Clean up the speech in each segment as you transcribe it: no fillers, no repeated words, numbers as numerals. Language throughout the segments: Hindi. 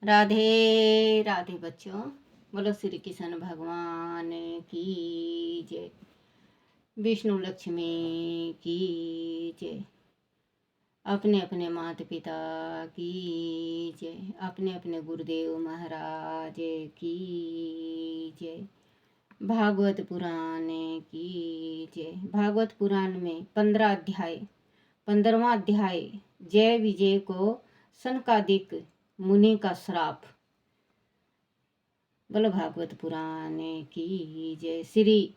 राधे राधे बच्चों। बोलो श्री कृष्ण भगवान की जय। विष्णु लक्ष्मी की जय। अपने अपने माता पिता की जय। अपने अपने गुरुदेव महाराज की जय। भागवत पुराण की जय। भागवत पुराण में 15वां अध्याय जय विजय को सनकादिक मुनि का श्राप। बोलो भागवत पुराण की जय। श्री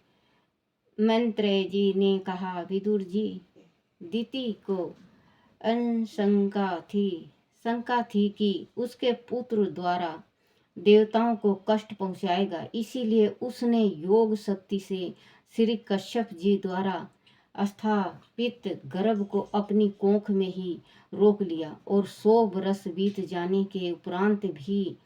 मैत्रेय जी ने कहा, विदुर जी, दिति को शंका थी कि उसके पुत्र द्वारा देवताओं को कष्ट पहुंचाएगा, इसीलिए उसने योग शक्ति से श्री कश्यप जी द्वारा स्थापित गर्भ को अपनी कोख में ही रोक लिया और 100 वर्ष बीत जाने के उपरांत भी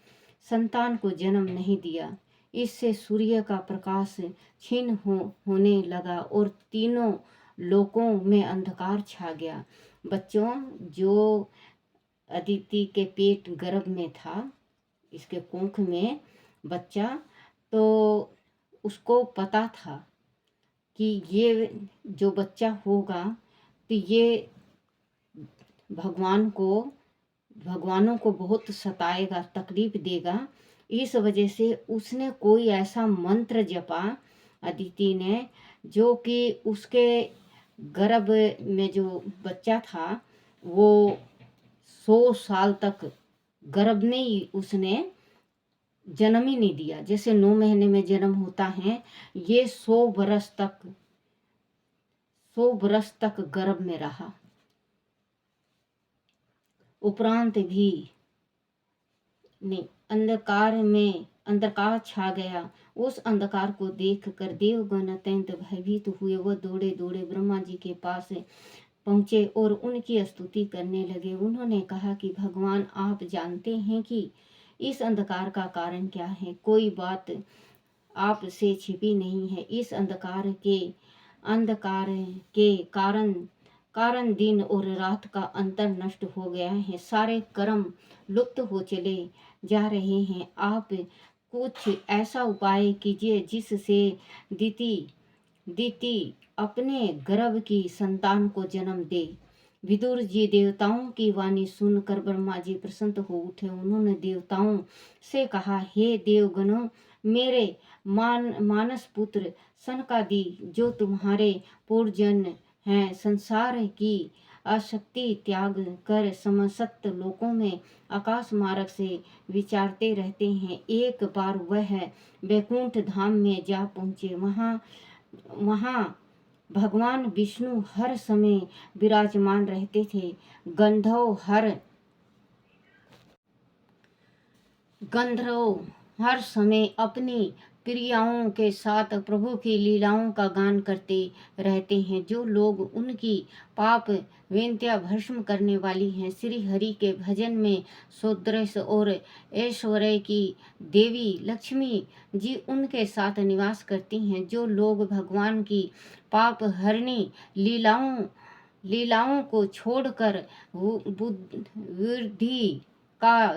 संतान को जन्म नहीं दिया। इससे सूर्य का प्रकाश क्षीण होने लगा और तीनों लोकों में अंधकार छा गया। बच्चों, जो अदिति के पेट गर्भ में था, इसके कोख में बच्चा, तो उसको पता था कि ये जो बच्चा होगा तो ये भगवानों को बहुत सताएगा, तकलीफ देगा। इस वजह से उसने कोई ऐसा मंत्र जपा, अदिति ने, जो कि उसके गर्भ में जो बच्चा था वो 100 साल तक गर्भ में ही उसने जन्म ही नहीं दिया। जैसे 9 महीने में जन्म होता है, ये 100 वर्ष तक गर्भ में रहा। उपरांत भी नहीं, अंधकार छा गया। उस अंधकार को देखकर देवगण अत्यंत भयभीत हुए। वह दौड़े दौड़े ब्रह्मा जी के पास पहुंचे और उनकी स्तुति करने लगे। उन्होंने कहा कि भगवान, आप जानते हैं कि इस अंधकार का कारण क्या है। कोई बात आपसे छिपी नहीं है। इस अंधकार के कारण दिन और रात का अंतर नष्ट हो गया है। सारे कर्म लुप्त हो चले जा रहे हैं। आप कुछ ऐसा उपाय कीजिए जिससे दिति अपने गर्भ की संतान को जन्म दे। विदुर जी, देवताओं की वाणी सुनकर ब्रह्मा जी प्रसन्न हो उठे। उन्होंने देवताओं से कहा, हे देवगणों, मेरे मानस पुत्र सनकादि जो तुम्हारे पूर्वजन हैं, संसार की आसक्ति त्याग कर समस्त लोकों में आकाश मार्ग से विचारते रहते हैं। एक बार वह वैकुंठ धाम में जा पहुँचे। वहाँ भगवान विष्णु हर समय विराजमान रहते थे। गंधर्व हर समय अपनी प्रियाओं के साथ प्रभु की लीलाओं का गान करते रहते हैं। जो लोग उनकी पाप विंध्या भस्म करने वाली हैं, श्री हरि के भजन में सौंदर्य और ऐश्वर्य की देवी लक्ष्मी जी उनके साथ निवास करती हैं। जो लोग भगवान की पाप हरणी लीलाओं को छोड़कर बुद्धि का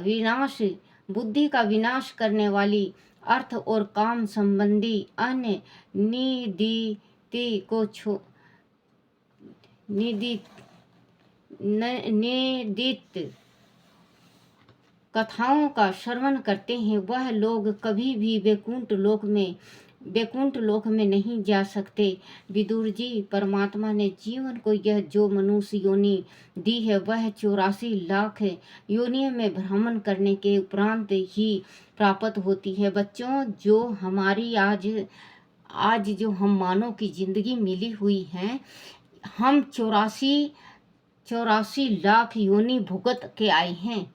विनाश करने वाली अर्थ और काम संबंधी अन्य निदित कथाओं का श्रवण करते हैं, वह लोग कभी भी वैकुंठ लोक में नहीं जा सकते। विदुर जी, परमात्मा ने जीवन को यह जो मनुष्य योनि दी है, वह 84 लाख योनियों में भ्रमण करने के उपरांत ही प्राप्त होती है। बच्चों, जो हमारी आज जो हम मानव की जिंदगी मिली हुई है, हम 84 लाख योनि भुगत के आए हैं।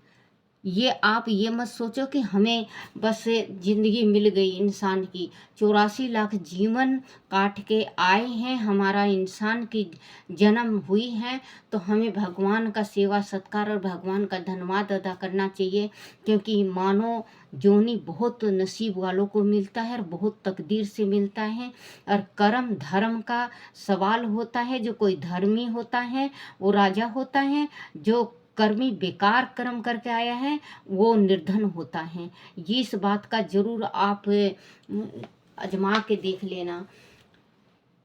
ये आप ये मत सोचो कि हमें बस जिंदगी मिल गई इंसान की। 84 लाख जीवन काट के आए हैं, हमारा इंसान की जन्म हुई है, तो हमें भगवान का सेवा सत्कार और भगवान का धन्यवाद अदा करना चाहिए। क्योंकि मानो जोनी बहुत नसीब वालों को मिलता है और बहुत तकदीर से मिलता है। और कर्म धर्म का सवाल होता है। जो कोई धर्मी होता है वो राजा होता है, जो कर्मी बेकार कर्म करके आया है वो निर्धन होता है। इस बात का जरूर आप आजमा के देख लेना।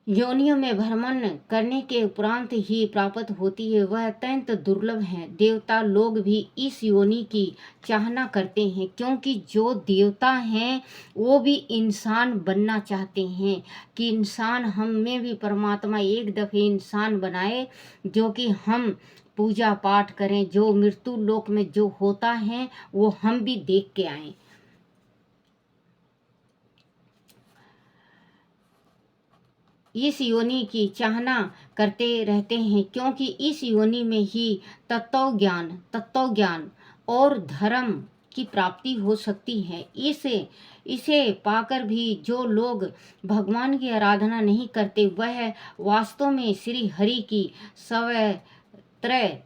योनियों में भ्रमण करने के उपरांत ही प्राप्त होती है, वह अत्यंत दुर्लभ है। देवता लोग भी इस योनि की चाहना करते हैं, क्योंकि जो देवता हैं वो भी इंसान बनना चाहते हैं कि इंसान हम में भी परमात्मा एक दफ़े इंसान बनाए, जो कि हम पूजा पाठ करें, जो मृत्यु लोक में जो होता है वो हम भी देख के आएं। इस योनि की चाहना करते रहते हैं, क्योंकि इस योनि में ही तत्व ज्ञान और धर्म की प्राप्ति हो सकती है। इसे पाकर भी जो लोग भगवान की आराधना नहीं करते, वह वास्तव में श्री हरि की सर्वत्र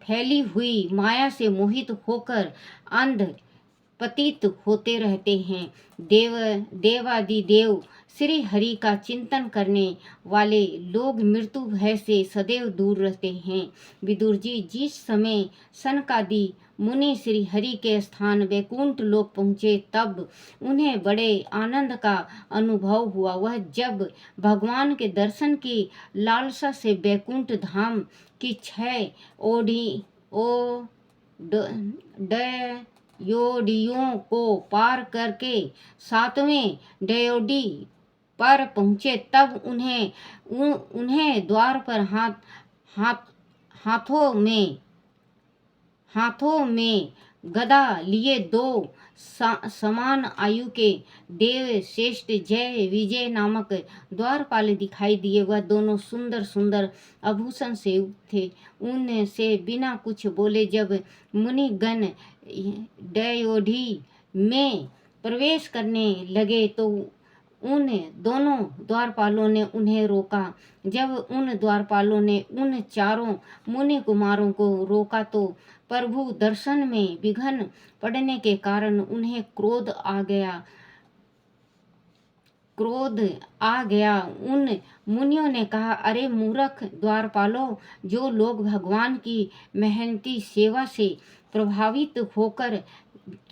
फैली हुई माया से मोहित होकर अंध पतित होते रहते हैं। देवादिदेव श्री हरि का चिंतन करने वाले लोग मृत्यु भय से सदैव दूर रहते हैं। विदुर जी, जिस समय सनकादि मुनि श्री हरि के स्थान वैकुंठ लोक पहुँचे, तब उन्हें बड़े आनंद का अनुभव हुआ। वह जब भगवान के दर्शन की लालसा से वैकुंठ धाम की 6 योडियों को पार करके 7वें डयोडी पर पहुँचे, तब उन्हें द्वार पर हाथों में गदा लिए 2 समान आयु के देव श्रेष्ठ जय विजय नामक द्वारपाल दिखाई दिए। वह दोनों सुंदर सुंदर आभूषण से युक्त थे। उनसे बिना कुछ बोले जब मुनिगण डयोढ़ी में प्रवेश करने लगे, तो उन दोनों द्वारपालों ने उन्हें रोका। जब उन द्वारपालों ने उन चारों मुनि कुमारों को रोका, तो प्रभु दर्शन में विघ्न पड़ने के कारण उन्हें क्रोध आ गया। उन मुनियों ने कहा, अरे मूर्ख द्वारपालों, जो लोग भगवान की मेहनती सेवा से प्रभावित होकर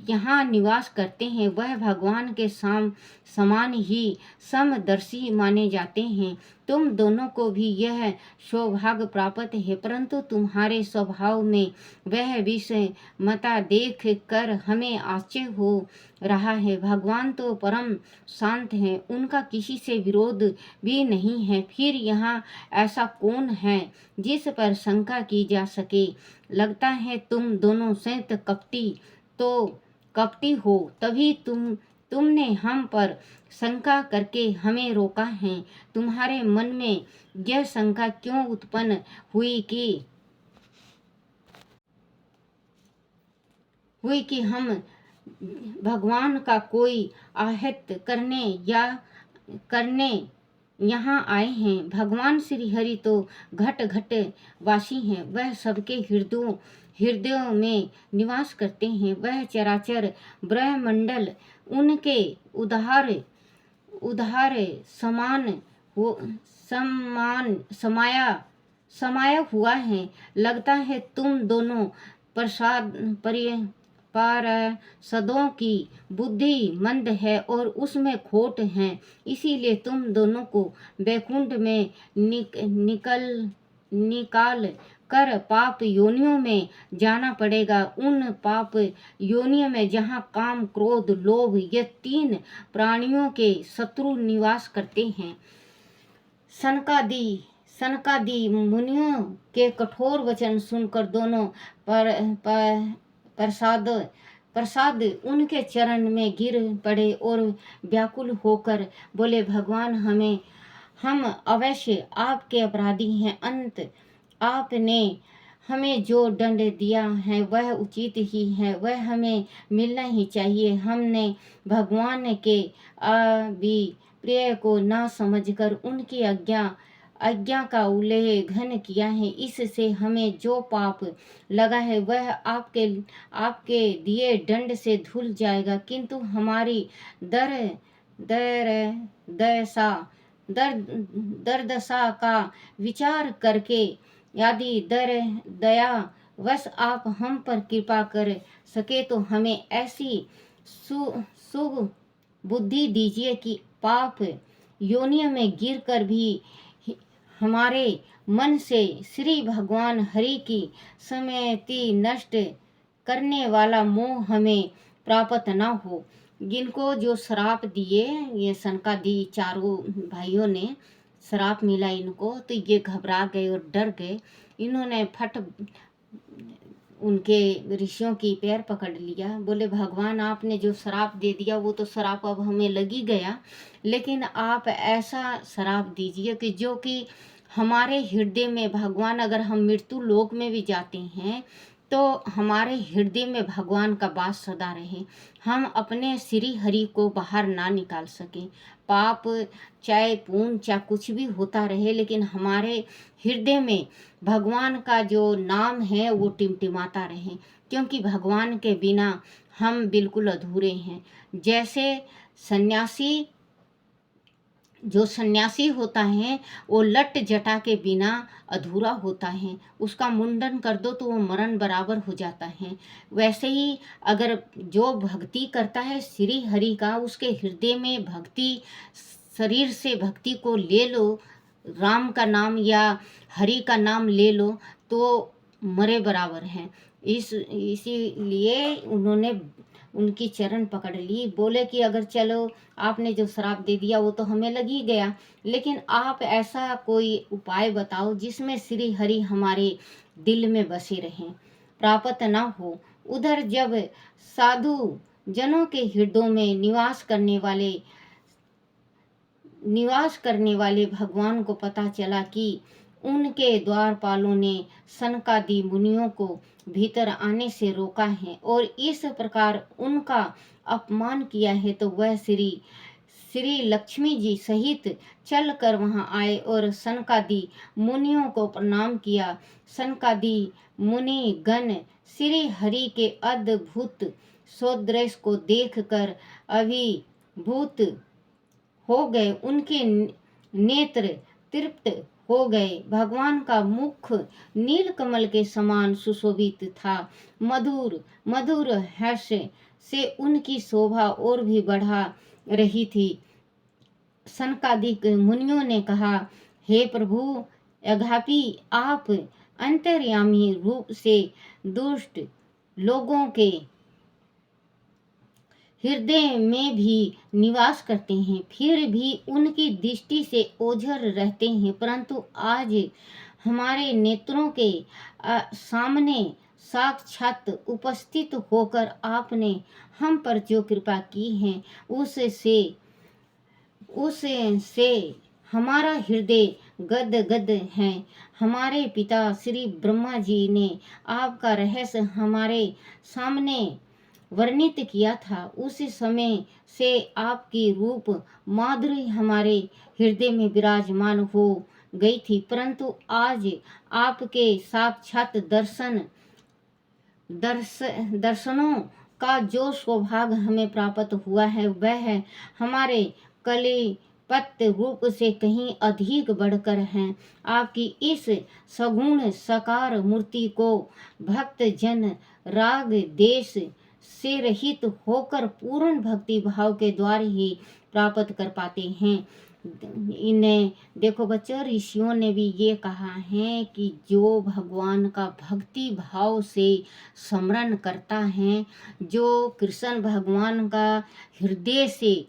यहाँ निवास करते हैं, वह भगवान के समान ही समदर्शी माने जाते हैं। तुम दोनों को भी यह सौभाग्य प्राप्त है, परंतु तुम्हारे स्वभाव में वह विषमता देख कर हमें आश्चर्य हो रहा है। भगवान तो परम शांत हैं, उनका किसी से विरोध भी नहीं है। फिर यहाँ ऐसा कौन है जिस पर शंका की जा सके? लगता है तुम दोनों संत कपटी हो, तभी तुमने हम पर शंका करके हमें रोका है। तुम्हारे मन में यह शंका क्यों उत्पन्न हुई कि हम भगवान का कोई आहत करने यहाँ आए हैं? भगवान श्री हरि तो घट घट वासी हैं, वह सबके हृदयों में निवास करते हैं। वह चराचर ब्रह्मंडल उनके उधार समाया हुआ है। लगता है तुम दोनों पार्षदों की बुद्धि मंद है और उसमें खोट है, इसीलिए तुम दोनों को वैकुंठ में निकाल कर पाप योनियों में जाना पड़ेगा। उन पाप योनियों में जहाँ काम, क्रोध, लोभ ये 3 प्राणियों के शत्रु निवास करते हैं। सनकादि मुनियों के कठोर वचन सुनकर दोनों प्रसाद उनके चरण में गिर पड़े और व्याकुल होकर बोले, भगवान हम अवश्य आपके अपराधी हैं। अंत आपने हमें जो दंड दिया है वह उचित ही है, वह हमें मिलना ही चाहिए। हमने भगवान के अभिप्राय को न समझकर उनकी आज्ञा का उल्लंघन किया है। इससे हमें जो पाप लगा है वह आपके दिए दंड से धुल जाएगा, किंतु हमारी दर्दशा का विचार करके यदि दया बस आप हम पर कृपा कर सके तो हमें ऐसी शुभ बुद्धि दीजिए कि पाप योनियों में गिरकर भी हमारे मन से श्री भगवान हरि की स्मृति नष्ट करने वाला मोह हमें प्राप्त न हो। जिनको जो श्राप दिए, ये सनकादि चारों भाइयों ने श्राप मिला इनको, तो ये घबरा गए और डर गए। इन्होंने फट उनके ऋषियों की पैर पकड़ लिया, बोले भगवान आपने जो श्राप दे दिया वो तो श्राप अब हमें लगी गया, लेकिन आप ऐसा श्राप दीजिए कि जो कि हमारे हृदय में भगवान, अगर हम मृत्यु लोक में भी जाते हैं तो हमारे हृदय में भगवान का वास सदा रहे, हम अपने श्री हरि को बाहर ना निकाल सकें। पाप चाहे पुण्य चाहे कुछ भी होता रहे, लेकिन हमारे हृदय में भगवान का जो नाम है वो टिमटिमाता रहे, क्योंकि भगवान के बिना हम बिल्कुल अधूरे हैं। जैसे सन्यासी, जो सन्यासी होता है वो लट जटा के बिना अधूरा होता है, उसका मुंडन कर दो तो वो मरण बराबर हो जाता है। वैसे ही अगर जो भक्ति करता है श्री हरि का, उसके हृदय में भक्ति, शरीर से भक्ति को ले लो, राम का नाम या हरि का नाम ले लो तो मरे बराबर है। इसीलिए उन्होंने उनकी चरण पकड़ ली, बोले कि अगर चलो आपने जो श्राप दे दिया वो तो हमें लग ही गया, लेकिन आप ऐसा कोई उपाय बताओ जिसमें श्री हरि हमारे दिल में बसे रहें, प्राप्त न हो। उधर जब साधु जनों के हृदयों में निवास करने वाले भगवान को पता चला कि उनके द्वारपालों ने सनकादि मुनियों को भीतर आने से रोका है और इस प्रकार उनका अपमान किया है, तो वह श्री लक्ष्मी जी सहित चल कर वहां आए और सनकादि मुनियों को प्रणाम किया। सनकादि मुनि गण श्री हरि के अद्भुत सौंदर्य को देखकर अभिभूत हो गए, उनके नेत्र तृप्त हो गए। भगवान का मुख नील कमल के समान सुशोभित था, मधुर हास्य से उनकी शोभा और भी बढ़ा रही थी। सनकादिक मुनियों ने कहा, हे प्रभु, अगापी आप अंतर्यामी रूप से दुष्ट लोगों के हृदय में भी निवास करते हैं, फिर भी उनकी दृष्टि से ओझल रहते हैं, परंतु आज हमारे नेत्रों के सामने साक्षात उपस्थित होकर आपने हम पर जो कृपा की है उससे हमारा हृदय गद है। हमारे पिता श्री ब्रह्मा जी ने आपका रहस्य हमारे सामने वर्णित किया था, उस समय से आपकी रूप माधुरी हमारे हृदय में विराजमान हो गई थी, परंतु आज आपके साक्षात दर्शनों का जो सौभाग्य हमें प्राप्त हुआ है वह हमारे कलिपत रूप से कहीं अधिक बढ़कर है। आपकी इस सगुण साकार मूर्ति को भक्त जन राग देश से रहित होकर पूर्ण भक्ति भाव के द्वारा ही प्राप्त कर पाते हैं। इन्हें देखो बच्चों, ऋषियों ने भी ये कहा है कि जो भगवान का भक्ति भाव से स्मरण करता है, जो कृष्ण भगवान का हृदय से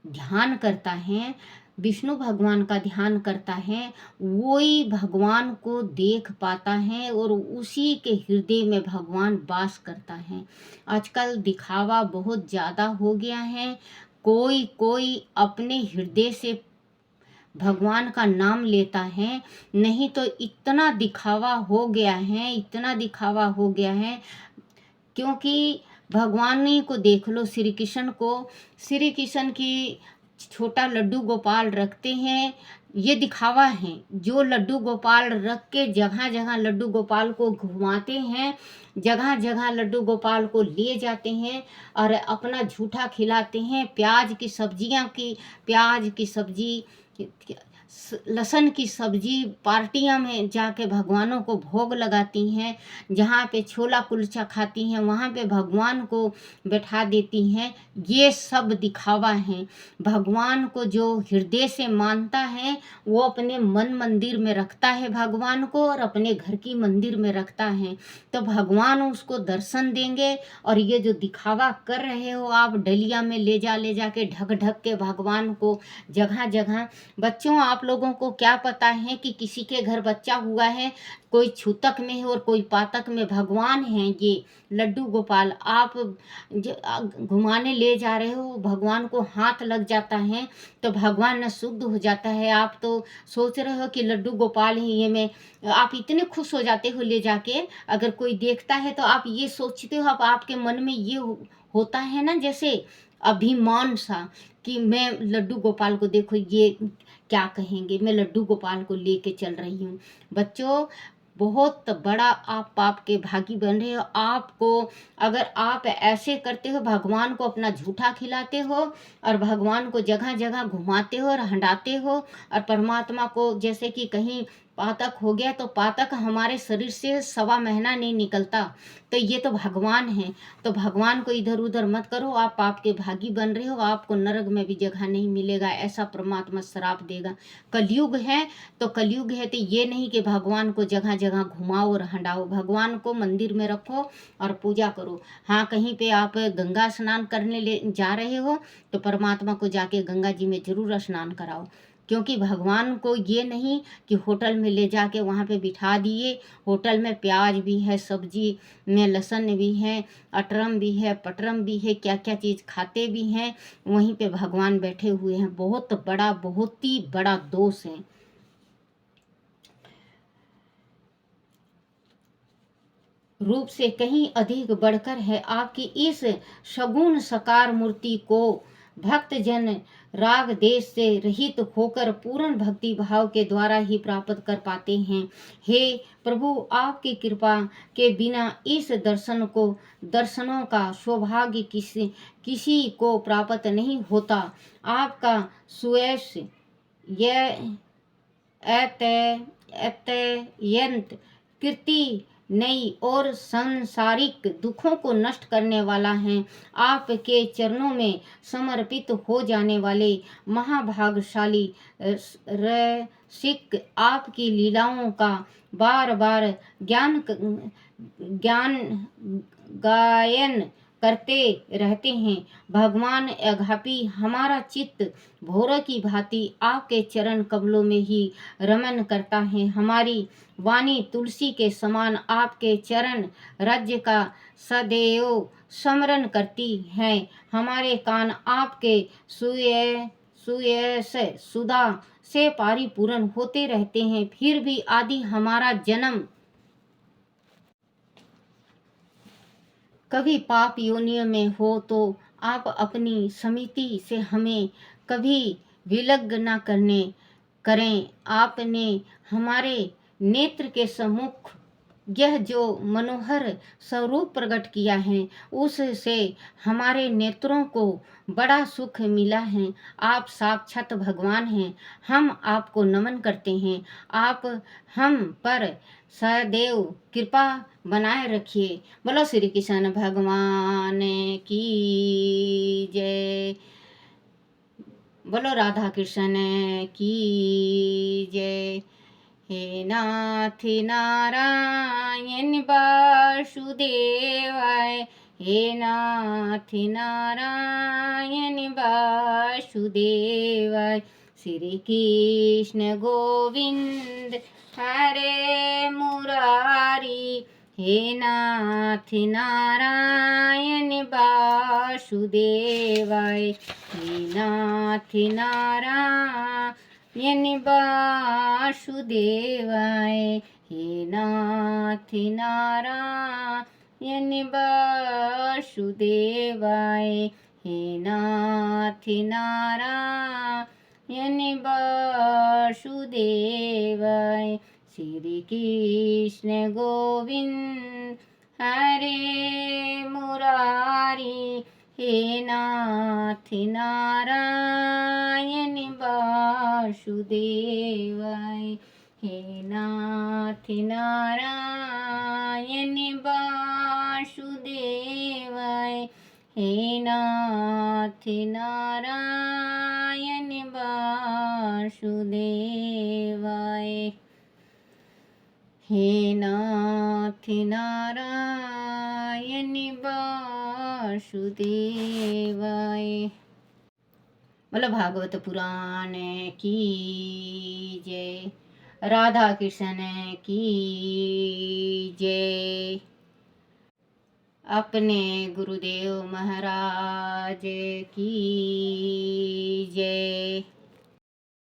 ध्यान करता है, विष्णु भगवान का ध्यान करता है, वही भगवान को देख पाता है और उसी के हृदय में भगवान वास करता है। आजकल दिखावा बहुत ज़्यादा हो गया है, कोई अपने हृदय से भगवान का नाम लेता है, नहीं तो इतना दिखावा हो गया है, क्योंकि भगवान ही को देख लो, श्री कृष्ण की छोटा लड्डू गोपाल रखते हैं, ये दिखावा है। जो लड्डू गोपाल रख के जगह जगह लड्डू गोपाल को घुमाते हैं, जगह जगह लड्डू गोपाल को ले जाते हैं और अपना झूठा खिलाते हैं। प्याज की सब्जी लहसुन की सब्जी पार्टियां में जाके भगवानों को भोग लगाती हैं, जहाँ पे छोला कुलचा खाती हैं वहाँ पे भगवान को बैठा देती हैं। ये सब दिखावा है। भगवान को जो हृदय से मानता है वो अपने मन मंदिर में रखता है भगवान को, और अपने घर की मंदिर में रखता है, तो भगवान उसको दर्शन देंगे। और ये जो दिखावा कर रहे हो आप, डलिया में ले जा के ढक ढक के भगवान को जगह जगह, बच्चों आप लोगों को क्या पता है कि किसी के घर बच्चा हुआ है, कोई छूतक में है और कोई पातक में, भगवान हैं ये लड्डू गोपाल। आप घुमाने ले जा रहे हो, भगवान को हाथ लग जाता है तो भगवान न शुद्ध हो जाता है। आप तो सोच रहे हो कि लड्डू गोपाल ही ये, मैं आप इतने खुश हो जाते हो ले जाके, अगर कोई देखता है तो आप ये सोचते हो, अब आपके मन में ये होता है ना जैसे अभिमान सा, कि मैं लड्डू गोपाल को, देखो ये क्या कहेंगे, मैं लड्डू गोपाल को लेके चल रही हूँ। बच्चों बहुत बड़ा आप पाप के भागी बन रहे हो। आपको अगर आप ऐसे करते हो, भगवान को अपना झूठा खिलाते हो और भगवान को जगह जगह घुमाते हो और हंडाते हो, और परमात्मा को जैसे कि कहीं पातक हो गया, तो पातक हमारे शरीर से 1.25 महीना नहीं निकलता, तो ये तो भगवान है। तो भगवान को इधर उधर मत करो, आप पाप के भागी बन रहे हो, आपको नरक में भी जगह नहीं मिलेगा, ऐसा परमात्मा श्राप देगा। कलयुग है तो कलयुग है, तो ये नहीं कि भगवान को जगह जगह घुमाओ और हंडाओ। भगवान को मंदिर में रखो और पूजा करो। हाँ, कहीं पे आप गंगा स्नान करने ले जा रहे हो तो परमात्मा को जाके गंगा जी में जरूर स्नान कराओ, क्योंकि भगवान को ये नहीं कि होटल में ले जाके वहाँ पे बिठा दिए, होटल में प्याज भी है, सब्जी में लहसुन भी है, अटरम भी है, पटरम भी है, क्या क्या चीज़ खाते भी हैं, वहीं पे भगवान बैठे हुए हैं। बहुत बड़ा, बहुत ही बड़ा दोष है। रूप से कहीं अधिक बढ़कर है आपकी इस सगुण साकार मूर्ति को भक्त जन राग देश से रहित होकर पूर्ण भक्ति भाव के द्वारा ही प्राप्त कर पाते हैं। हे प्रभु, आपकी कृपा के बिना इस दर्शनों का सौभाग्य किसी को प्राप्त नहीं होता। आपका सुयश यह अत्यंत कीर्ति नई और सांसारिक दुखों को नष्ट करने वाला है। आपके चरणों में समर्पित हो जाने वाले महाभागशाली रसिक आपकी लीलाओं का बार बार ज्ञान गायन करते रहते हैं। भगवान अघापी हमारा चित्त भोर की भांति आपके चरण कमलों में ही रमन करता है। हमारी वाणी तुलसी के समान आपके चरण राज्य का सदैव स्मरण करती है। हमारे कान आपके सुयस सुधा से परिपूर्ण होते रहते हैं। फिर भी आदि हमारा जन्म कभी पाप योनियों में हो तो आप अपनी समिति से हमें कभी विलग न करें। आपने हमारे नेत्र के सम्मुख यह जो मनोहर स्वरूप प्रकट किया है, उससे हमारे नेत्रों को बड़ा सुख मिला है। आप साक्षात भगवान हैं। हम आपको नमन करते हैं। आप हम पर सदैव कृपा बनाए रखिए। बोलो श्री कृष्ण भगवान की जय। बोलो राधा कृष्ण की जय। हे नाथ नारायण वासुदेवाय, हे नाथ नारायण वासुदेवाय। श्री कृष्ण गोविंद हरे मुरारी, हे नाथ नारायण वासुदेवाय, हे नाथ नारायण वासुदेवाय, हे नाथ नारायण वासुदेवाय, हे नाथ नारायण वासुदेवाय। श्री कृष्ण गोविंद हरे मुरारी, हे नाथ नारायण वासुदेवाय। वासुदेवाय। हे नाथ नारायण वासुदेवाय। हे नाथ नारायण वासुदेवाय। हे नाथ नारायण वासुदेवाय। बोलो भागवत पुराण की जय। राधा कृष्ण की जय। अपने गुरुदेव महाराज की जय।